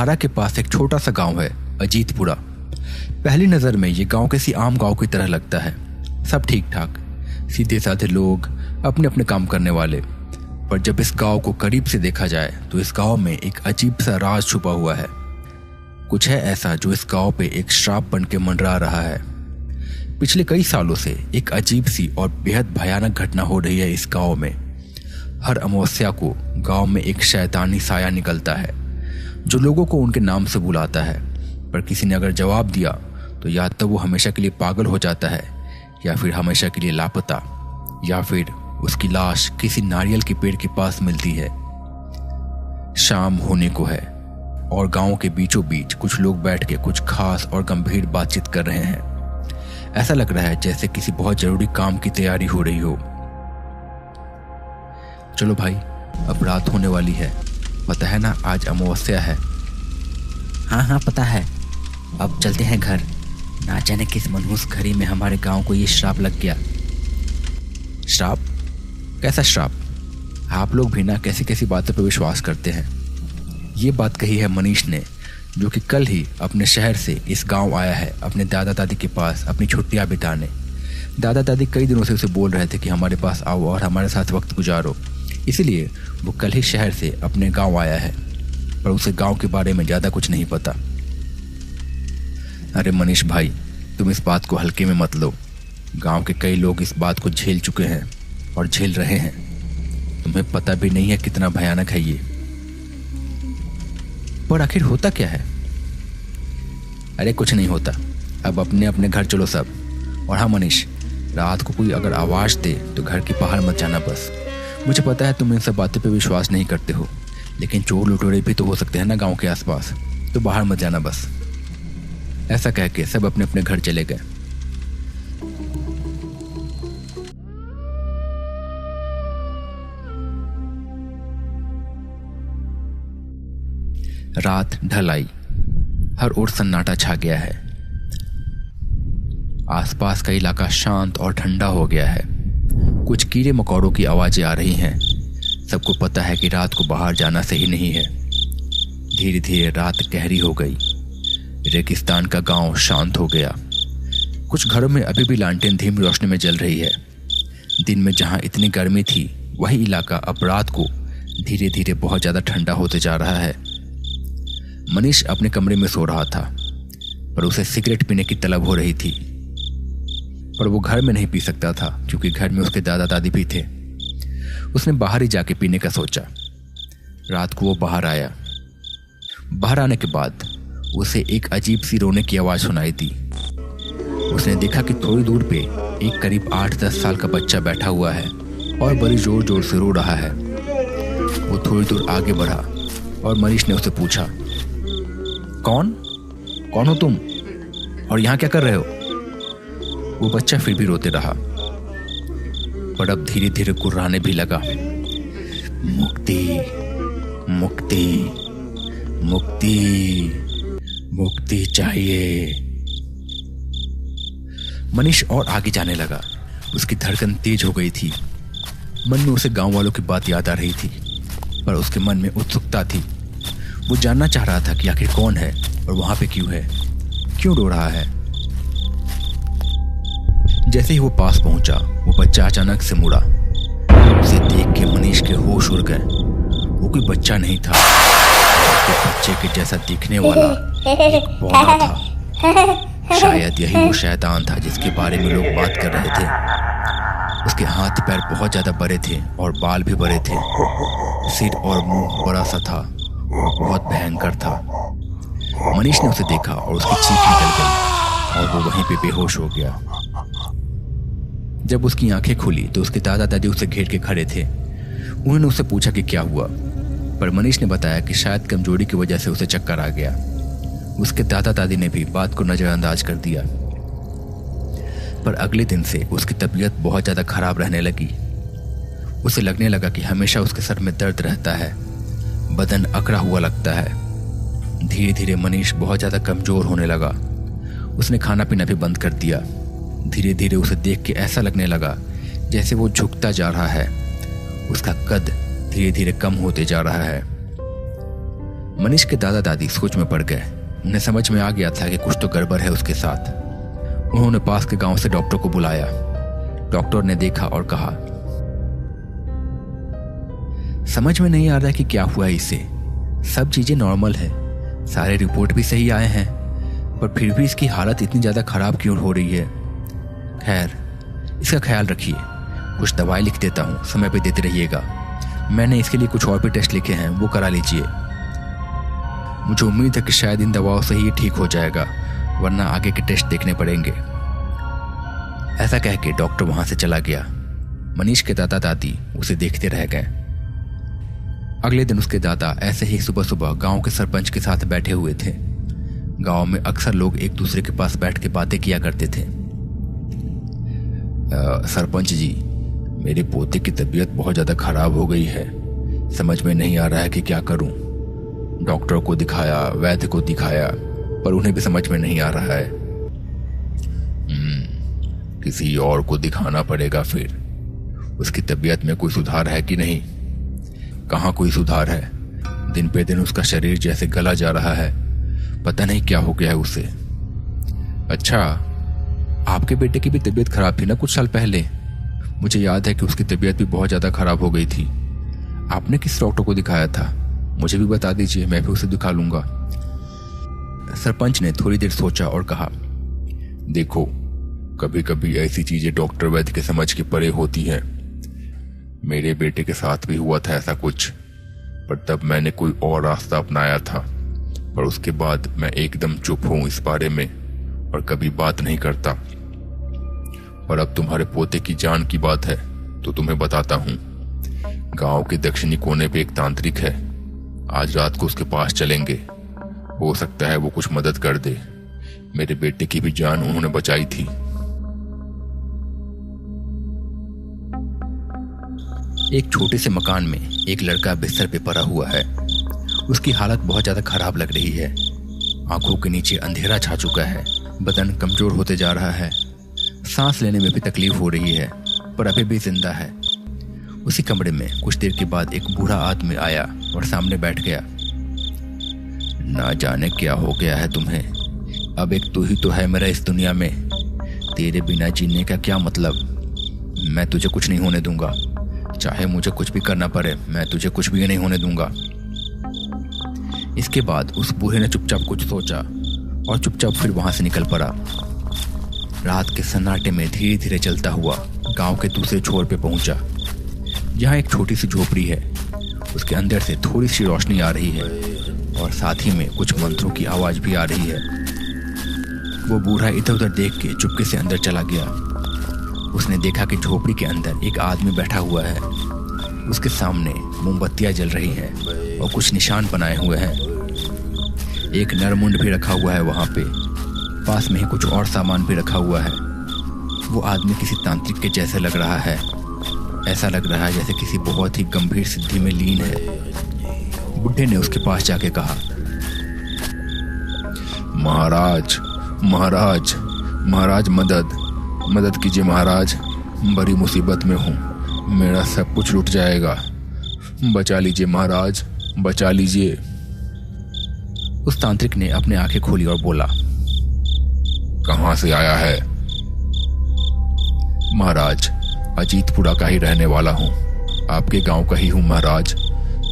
धारा के पास एक छोटा सा गांव है, अजीतपुरा। पहली नज़र में ये गांव किसी आम गांव की तरह लगता है। सब ठीक ठाक, सीधे साधे लोग, अपने अपने काम करने वाले। पर जब इस गांव को करीब से देखा जाए तो इस गांव में एक अजीब सा राज छुपा हुआ है। कुछ है ऐसा जो इस गांव पे एक श्राप बन के मंडरा रहा है। पिछले कई सालों से एक अजीब सी और बेहद भयानक घटना हो रही है इस गांव में। हर अमावस्या को गांव में एक शैतानी साया निकलता है जो लोगों को उनके नाम से बुलाता है। पर किसी ने अगर जवाब दिया तो या तो वो हमेशा के लिए पागल हो जाता है, या फिर हमेशा के लिए लापता, या फिर उसकी लाश किसी नारियल के पेड़ के पास मिलती है। शाम होने को है और गांव के बीचों बीच कुछ लोग बैठ के कुछ खास और गंभीर बातचीत कर रहे हैं। ऐसा लग रहा है जैसे किसी बहुत जरूरी काम की तैयारी हो रही हो। चलो भाई, अब रात होने वाली है। पता है ना, आज अमावस्या है। हाँ पता है। अब चलते हैं घर। ना जाने किस मनहूस घड़ी में हमारे गांव को ये श्राप लग गया। श्राप? कैसा श्राप? आप लोग भी ना कैसी कैसी बातों पर विश्वास करते हैं। ये बात कही है मनीष ने, जो कि कल ही अपने शहर से इस गांव आया है अपने दादा दादी के पास अपनी छुट्टियां बिताने। दादा दादी कई दिनों से उसे बोल रहे थे कि हमारे पास आओ और हमारे साथ वक्त गुजारो, इसीलिए वो कल ही शहर से अपने गांव आया है। पर उसे गांव के बारे में ज़्यादा कुछ नहीं पता। अरे मनीष भाई, तुम इस बात को हल्के में मत लो। गांव के कई लोग इस बात को झेल चुके हैं और झेल रहे हैं। तुम्हें पता भी नहीं है कितना भयानक है ये। पर आखिर होता क्या है? अरे कुछ नहीं होता। अब अपने अपने घर चलो सब। और हाँ मनीष, रात को कोई अगर आवाज़ दे तो घर के बाहर मत जाना बस। मुझे पता है तुम इन सब बातों पे विश्वास नहीं करते हो, लेकिन चोर लुटेरे भी तो हो सकते हैं ना गांव के आसपास, तो बाहर मत जाना बस। ऐसा कह के सब अपने अपने घर चले गए। रात ढल आई। हर ओर सन्नाटा छा गया है। आसपास का इलाका शांत और ठंडा हो गया है। कुछ कीड़े मकोड़ों की आवाजें आ रही हैं। सबको पता है कि रात को बाहर जाना सही नहीं है। धीरे धीरे रात गहरी हो गई। रेगिस्तान का गांव शांत हो गया। कुछ घरों में अभी भी लालटेन धीमी रोशनी में जल रही है। दिन में जहां इतनी गर्मी थी, वही इलाका अब रात को धीरे धीरे बहुत ज़्यादा ठंडा होते जा रहा है। मनीष अपने कमरे में सो रहा था, पर उसे सिगरेट पीने की तलब हो रही थी। पर वो घर में नहीं पी सकता था क्योंकि घर में उसके दादा दादी भी थे। उसने बाहर ही जाके पीने का सोचा। रात को वो बाहर आया। बाहर आने के बाद उसे एक अजीब सी रोने की आवाज़ सुनाई दी। उसने देखा कि थोड़ी दूर पे एक करीब 8-10 साल का बच्चा बैठा हुआ है और बड़ी जोर जोर से रो रहा है। वो थोड़ी दूर आगे बढ़ा और मनीष ने उसे पूछा, कौन हो तुम और यहाँ क्या कर रहे हो? वो बच्चा फिर भी रोते रहा, पर अब धीरे धीरे कुर्राने भी लगा, मुक्ति मुक्ति मुक्ति मुक्ति चाहिए। मनीष और आगे जाने लगा। उसकी धड़कन तेज हो गई थी। मन में उसे गांव वालों की बात याद आ रही थी, पर उसके मन में उत्सुकता थी। वो जानना चाह रहा था कि आखिर कौन है और वहां पे क्यों है, क्यों रो रहा है। जैसे ही वो पास पहुंचा, वो बच्चा अचानक से मुड़ा। उसे देख के मनीष के होश उड़ गए। वो कोई बच्चा नहीं था, उसके बच्चे के जैसा दिखने वाला एक बौना था। शायद यही वो शैतान था जिसके बारे में लोग बात कर रहे थे। उसके हाथ पैर बहुत ज्यादा बड़े थे और बाल भी बड़े थे। सिर और मुंह बड़ा सा था और बहुत भयंकर था। मनीष ने उसे देखा और उसकी चीख निकल गई और वो वहीं पे बेहोश हो गया। जब उसकी आंखें खुली तो उसके दादा दादी उसे घेर के खड़े थे। उन्होंने उससे पूछा कि क्या हुआ, पर मनीष ने बताया कि शायद कमजोरी की वजह से उसे चक्कर आ गया। उसके दादा दादी ने भी बात को नजरअंदाज कर दिया। पर अगले दिन से उसकी तबीयत बहुत ज़्यादा खराब रहने लगी। उसे लगने लगा कि हमेशा उसके सर में दर्द रहता है, बदन अकड़ा हुआ लगता है। धीरे धीरे मनीष बहुत ज़्यादा कमज़ोर होने लगा। उसने खाना पीना भी बंद कर दिया। धीरे धीरे उसे देख के ऐसा लगने लगा जैसे वो झुकता जा रहा है। उसका कद धीरे धीरे कम होते जा रहा है। मनीष के दादा दादी सोच में पड़ गए। उन्हें समझ में आ गया था कि कुछ तो गड़बड़ है उसके साथ। उन्होंने पास के गांव से डॉक्टर को बुलाया। डॉक्टर ने देखा और कहा, समझ में नहीं आ रहा कि क्या हुआ इसे। सब चीजें नॉर्मल है, सारे रिपोर्ट भी सही आए हैं, पर फिर भी इसकी हालत इतनी ज्यादा खराब क्यों हो रही है। खैर, इसका ख्याल रखिए। कुछ दवाई लिख देता हूँ, समय पे देते रहिएगा। मैंने इसके लिए कुछ और भी टेस्ट लिखे हैं, वो करा लीजिए। मुझे उम्मीद है कि शायद इन दवाओं से ही ये ठीक हो जाएगा, वरना आगे के टेस्ट देखने पड़ेंगे। ऐसा कह के डॉक्टर वहां से चला गया। मनीष के दादा दादी उसे देखते रह गए। अगले दिन उसके दादा ऐसे ही सुबह सुबह गांव के सरपंच के साथ बैठे हुए थे। गांव में अक्सर लोग एक दूसरे के पास बैठ के बातें किया करते थे। सरपंच जी, मेरे पोते की तबीयत बहुत ज्यादा खराब हो गई है। समझ में नहीं आ रहा है कि क्या करूं। डॉक्टर को दिखाया, वैद्य को दिखाया, पर उन्हें भी समझ में नहीं आ रहा है। किसी और को दिखाना पड़ेगा फिर। उसकी तबीयत में कोई सुधार है कि नहीं? कहाँ कोई सुधार है? दिन पे दिन उसका शरीर जैसे गला जा रहा है। पता नहीं क्या हो गया है उसे। अच्छा, आपके बेटे की भी तबीयत खराब थी ना कुछ साल पहले? मुझे याद है कि उसकी तबीयत भी बहुत ज्यादा खराब हो गई थी। आपने किस डॉक्टर को दिखाया था? मुझे भी बता दीजिए, मैं भी उसे दिखा लूंगा। सरपंच ने थोड़ी देर सोचा और कहा, देखो, कभी कभी ऐसी चीजें डॉक्टर वैद्य के समझ के परे होती हैं। मेरे बेटे के साथ भी हुआ था ऐसा कुछ, पर तब मैंने कोई और रास्ता अपनाया था। पर उसके बाद मैं एकदम चुप हूं इस बारे में और कभी बात नहीं करता। पर अब तुम्हारे पोते की जान की बात है तो तुम्हें बताता हूं। गांव के दक्षिणी कोने पे एक तांत्रिक है। आज रात को उसके पास चलेंगे। हो सकता है वो कुछ मदद कर दे। मेरे बेटे की भी जान उन्होंने बचाई थी। एक छोटे से मकान में एक लड़का बिस्तर पे पड़ा हुआ है। उसकी हालत बहुत ज्यादा खराब लग रही है। आंखों के नीचे अंधेरा छा चुका है, बदन कमजोर होते जा रहा है, सांस लेने में भी तकलीफ हो रही है, पर अभी भी जिंदा है। उसी कमरे में कुछ देर के बाद एक बूढ़ा आदमी आया और सामने बैठ गया। ना जाने क्या हो गया है तुम्हें। अब एक तू ही तो है मेरा इस दुनिया में। तेरे बिना जीने का क्या मतलब। मैं तुझे कुछ नहीं होने दूंगा। चाहे मुझे कुछ भी करना पड़े, मैं तुझे कुछ भी नहीं होने दूंगा। इसके बाद उस बूढ़े ने चुपचाप कुछ सोचा और चुपचाप फिर वहां से निकल पड़ा। रात के सन्नाटे में धीरे धीरे चलता हुआ गांव के दूसरे छोर पे पहुंचा, जहां एक छोटी सी झोपड़ी है। उसके अंदर से थोड़ी सी रोशनी आ रही है और साथ ही में कुछ मंत्रों की आवाज भी आ रही है। वो बूढ़ा इधर उधर देख के चुपके से अंदर चला गया। उसने देखा कि झोपड़ी के अंदर एक आदमी बैठा हुआ है। उसके सामने मोमबत्तियां जल रही हैं और कुछ निशान बनाए हुए हैं। एक नरमुंड भी रखा हुआ है वहां पे। पास में ही कुछ और सामान भी रखा हुआ है। वो आदमी किसी तांत्रिक के जैसे लग रहा है। ऐसा लग रहा है जैसे किसी बहुत ही गंभीर सिद्धि में लीन है। बुढ़े ने उसके पास जाके कहा, महाराज महाराज महाराज, मदद कीजिए महाराज। बड़ी मुसीबत में हूँ, मेरा सब कुछ लुट जाएगा। बचा लीजिए महाराज, बचा लीजिए। उस तांत्रिक ने अपने आंखें खोली और बोला, कहां से आया है? महाराज, अजीतपुरा का ही रहने वाला हूं। आपके गांव का ही हूं महाराज।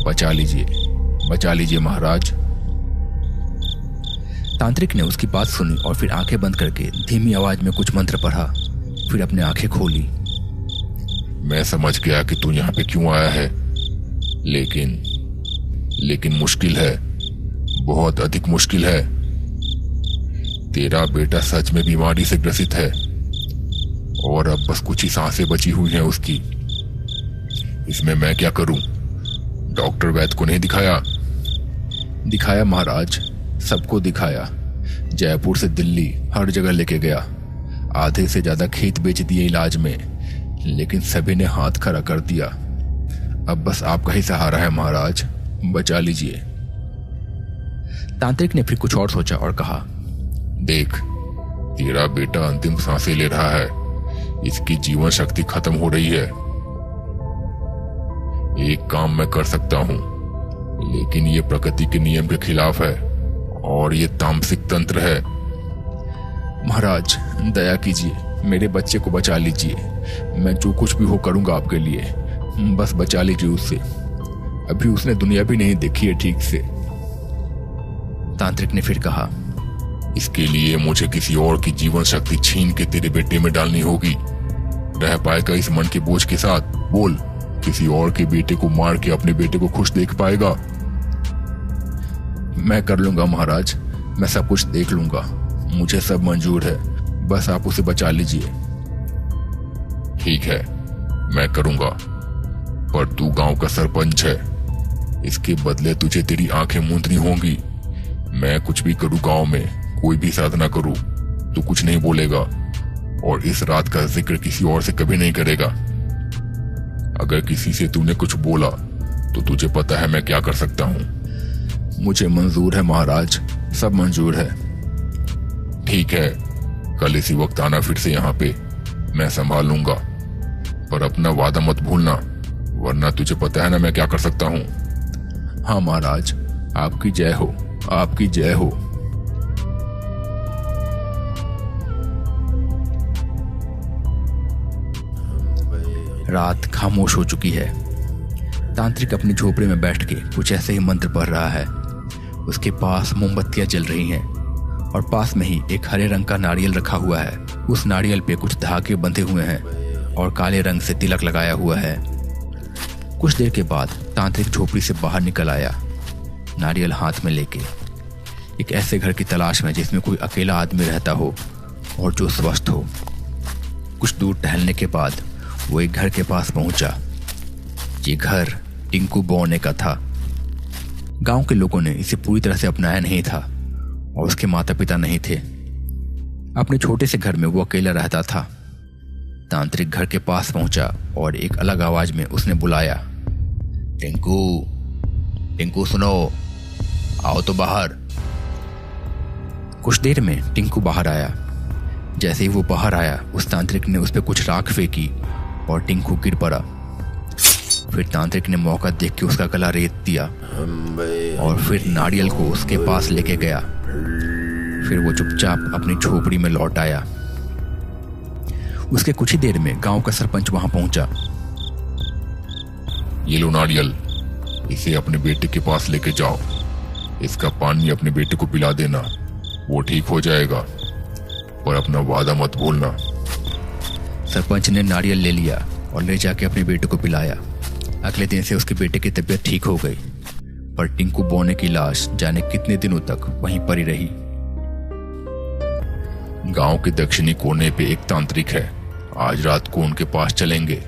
बचा लीजिए महाराज। तांत्रिक ने उसकी बात सुनी और फिर आंखें बंद करके धीमी आवाज में कुछ मंत्र पढ़ा, फिर अपने आंखें खोली। मैं समझ गया कि तू यहाँ पे क्यों आया है, लेकिन मुश्किल है, बहुत अधिक मुश्किल है। तेरा बेटा सच में बीमारी से ग्रसित है और अब बस कुछ ही सांसें बची हुई हैं उसकी। इसमें मैं क्या करूं? डॉक्टर वैद्य को नहीं दिखाया? दिखाया महाराज, सबको दिखाया। जयपुर से दिल्ली हर जगह लेके गया। आधे से ज्यादा खेत बेच दिए इलाज में, लेकिन सभी ने हाथ खड़ा कर दिया। अब बस आपका ही सहारा है महाराज, बचा लीजिए। तांत्रिक ने फिर कुछ और सोचा और कहा, देख, तेरा बेटा अंतिम सांसें ले रहा है। इसकी जीवन शक्ति खत्म हो रही है। एक काम मैं कर सकता हूँ। लेकिन ये प्रकृति के नियम के खिलाफ है और ये तामसिक तंत्र है। महाराज दया कीजिए, मेरे बच्चे को बचा लीजिए। मैं जो कुछ भी हो करूंगा आपके लिए, बस बचा लीजिए उससे। अभी उसने दुनिया भी नहीं देखी है ठीक से। तांत्रिक ने फिर कहा, इसके लिए मुझे किसी और की जीवन शक्ति छीन के तेरे बेटे में डालनी होगी। रह पाएगा इस मन के बोझ के साथ? बोल, किसी और के बेटे को मार के अपने बेटे को खुश देख पाएगा? मैं कर लूंगा महाराज, मैं सब कुछ देख लूंगा, मुझे सब मंजूर है, बस आप उसे बचा लीजिए। ठीक है, मैं करूंगा, पर तू गांव का सरपंच है, इसके बदले तुझे तेरी आंखें मूंदनी होंगी। मैं कुछ भी करूं गांव में, कोई भी साधना करूं, तू कुछ नहीं बोलेगा और इस रात का जिक्र किसी और से कभी नहीं करेगा। अगर किसी से तूने कुछ बोला तो तुझे पता है मैं क्या कर सकता हूं। मुझे मंजूर है महाराज, सब मंजूर है। ठीक है, कल इसी वक्त आना फिर से यहाँ पे, मैं संभाल लूंगा, पर अपना वादा मत भूलना, वरना तुझे पता है ना मैं क्या कर सकता हूँ। हाँ महाराज, आपकी जय हो, आपकी जय हो। रात खामोश हो चुकी है। तांत्रिक अपनी झोपड़ी में बैठ के कुछ ऐसे ही मंत्र पढ़ रहा है। उसके पास मोमबत्तियां जल रही हैं और पास में ही एक हरे रंग का नारियल रखा हुआ है। उस नारियल पे कुछ धागे बंधे हुए हैं और काले रंग से तिलक लगाया हुआ है। कुछ देर के बाद तांत्रिक झोपड़ी से बाहर निकल आया, नारियल हाथ में लेके, एक ऐसे घर की तलाश में जिसमें कोई अकेला आदमी रहता हो और जो स्वस्थ हो। कुछ दूर टहलने के बाद वो एक घर के पास पहुंचा। ये घर टिंकू बौने का था। गांव के लोगों ने इसे पूरी तरह से अपनाया नहीं था और उसके माता पिता नहीं थे। अपने छोटे से घर में वो अकेला रहता था। तांत्रिक घर के पास पहुंचा और एक अलग आवाज में उसने बुलाया, टिंकू, टिंकू सुनो, आओ तो बाहर। कुछ देर में टिंकू बाहर आया। जैसे ही वो बाहर आया, उस तांत्रिक ने उस पर कुछ राख फेंकी और टिंकू गिर पड़ा। फिर तांत्रिक ने मौका देख के उसका गला रेत दिया और फिर नारियल को उसके पास लेके गया। फिर वो चुपचाप अपनी झोपड़ी में लौट आया। उसके कुछ ही देर में गांव का सरपंच वहां पहुंचा। ये लो नारियल, इसे अपने बेटे के पास लेके जाओ, इसका पानी अपने बेटे को पिला देना, वो ठीक हो जाएगा, पर अपना वादा मत भूलना। सरपंच ने नारियल ले लिया और ले जाके अपने बेटे को पिलाया। अगले दिन से उसके बेटे की तबीयत ठीक हो गई, पर टिंकू बौने की लाश जाने कितने दिनों तक वहीं पड़ी रही। गांव के दक्षिणी कोने पे एक तांत्रिक है, आज रात को उनके पास चलेंगे,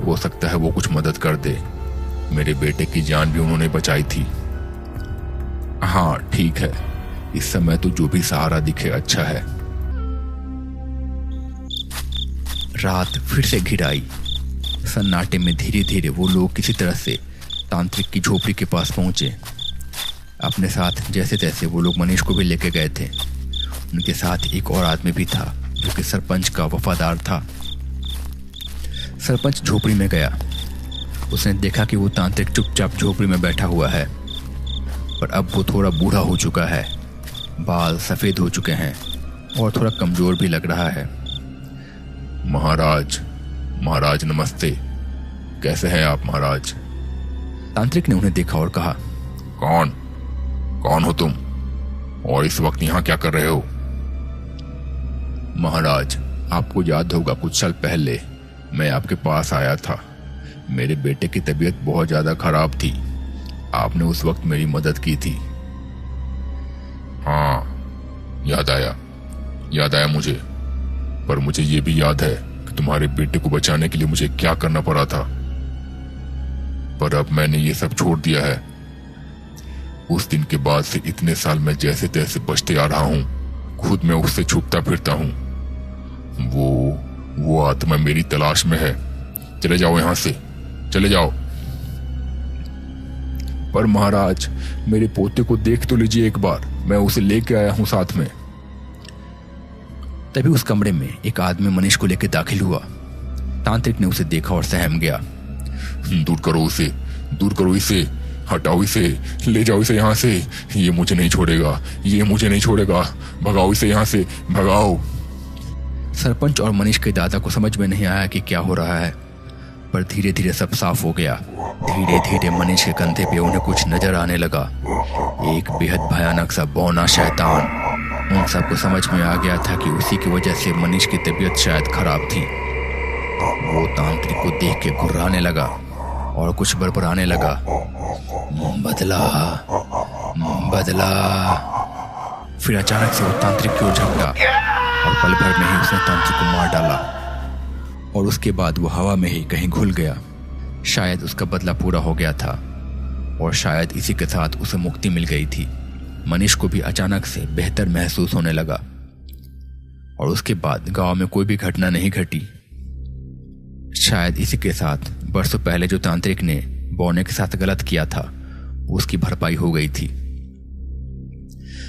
हो सकता है वो कुछ मदद कर दे। मेरे बेटे की जान भी उन्होंने बचाई थी। हाँ ठीक है, इस समय तो जो भी सहारा दिखे अच्छा है। रात फिर से घिर आई। सन्नाटे में धीरे धीरे वो लोग किसी तरह से तांत्रिक की झोपड़ी के पास पहुंचे। अपने साथ जैसे तैसे वो लोग मनीष को भी लेके गए थे। उनके साथ एक और आदमी भी था जो कि सरपंच का वफादार था। सरपंच झोपड़ी में गया। उसने देखा कि वो तांत्रिक चुपचाप झोपड़ी में बैठा हुआ है, पर अब वो थोड़ा बूढ़ा हो चुका है, बाल सफेद हो चुके हैं और थोड़ा कमजोर भी लग रहा है। महाराज, महाराज नमस्ते, कैसे हैं आप महाराज? तांत्रिक ने उन्हें देखा और कहा, कौन हो तुम और इस वक्त यहाँ क्या कर रहे हो? महाराज, आपको याद होगा कुछ साल पहले मैं आपके पास आया था। मेरे बेटे की तबीयत बहुत ज्यादा खराब थी, आपने उस वक्त मेरी मदद की थी। हाँ, याद आया मुझे, पर मुझे ये भी याद है कि तुम्हारे बेटे को बचाने के लिए मुझे क्या करना पड़ा था, पर अब मैंने ये सब छोड़ दिया है। उस दिन के बाद से इतने साल मैं जैसे तैसे बचते आ रहा हूँ, खुद में उससे छुपता फिरता हूँ। वो आत्मा मेरी तलाश में है। चले जाओ यहाँ से, चले जाओ। पर महाराज, मेरे पोते को देख तो लीजिए एक बार, मैं उसे लेके आया हूँ साथ में। तभी उस कमरे में एक आदमी मनीष को लेकर दाखिल हुआ। तांत्रिक ने उसे देखा और सहम गया। दूर करो उसे, दूर करो इसे, हटाओ इसे, ले जाओ इसे यहाँ से। ये मुझे नहीं छोड़ेगा, ये मुझे नहीं छोड़ेगा। भगाओ इसे यहाँ से, भगाओ। सरपंच और मनीष के दादा को समझ में नहीं आया कि क्या हो रहा है, पर धीरे धीरे सब साफ हो गया। धीरे धीरे मनीष के कंधे पे उन्हें कुछ नजर आने लगा, एक बेहद भयानक सा बौना शैतान। उन सबको समझ में आ गया था कि उसी की वजह से मनीष की तबीयत शायद खराब थी। वो तांत्रिक को देख के घुर्राने लगा और कुछ बड़बड़ाने लगा, बदला बदला। फिर अचानक से वो तांत्रिक की ओर झपटा और पल भर में ही उसने तांत्रिक को मार डाला और उसके बाद वो हवा में ही कहीं घुल गया। शायद उसका बदला पूरा हो गया था और शायद इसी के साथ उसे मुक्ति मिल गई थी। मनीष को भी अचानक से बेहतर महसूस होने लगा और उसके बाद गांव में कोई भी घटना नहीं घटी। शायद इसी के साथ बरसों पहले जो तांत्रिक ने बौने के साथ गलत किया था उसकी भरपाई हो गई थी।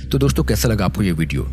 तो दोस्तों, कैसा लगा आपको ये वीडियो?